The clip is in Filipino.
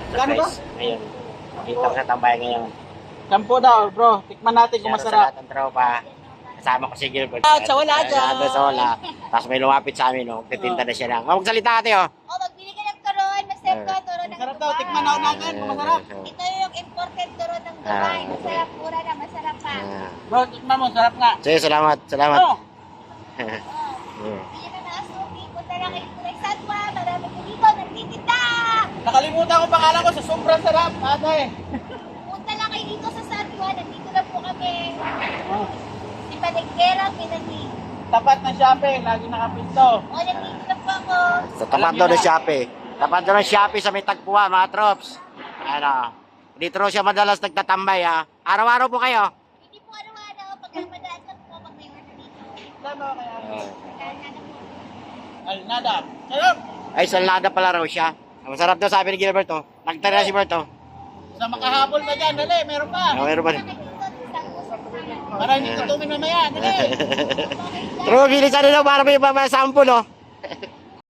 Gano ba? Ngayon. Dito ko sa tambayan ngayon. 10 daw, bro. Tikman natin kung Shoutout masarap. Sa lahat ng tropa. Kasama ko si Gilbert. Sa wala dyan. Sa wala. Tapos may lumapit sa amin, no? Titinda na siya lang. Magsalita ate, oh. O, magbili ka ng turon. Masarap ka, turon ng Masarap daw. Dubai. Tikman na natin kung masarap. Ito yung imported turon ng Dubai. Masarap, pura na, masarap pa. Bro, tikman mo. Sarap nga. Sige, salamat. Salamat. Oh, Bili ka ng asuki. Punta lang kayo Tulay Satwa. Marami ko dito. Nagtitinda. nakalimutan ko pangalan ko sa sobrang sarap, ate. Punta lang kayo dito sa Satwa. Nandito lang po kami. Oh, Si Panegkera, Pinani. tapat na shopping. Lagi nakapinto. O, nandito lang po ako. Sa tapat doon ng Shopee. Tapat doon ng Shopee sa may tagpuan, mga trops. Ano, dito rin siya madalas nagtatambay, ha. Araw-araw po kayo. Hindi po araw-araw. Pagkamadaan lang po pag may order dito. Tama kaya. Kaya na po. Ay, nada. Sarap. Ay, salada pala raw siya. Masarap daw sabi ni Gilbert, oh. Nagtara si Bert, oh. Sa makahabol pa dyan. Dali, meron pa. Meron ba? Para hindi tutumin mamaya. Dali. Pero bilisan nila para may sample, oh.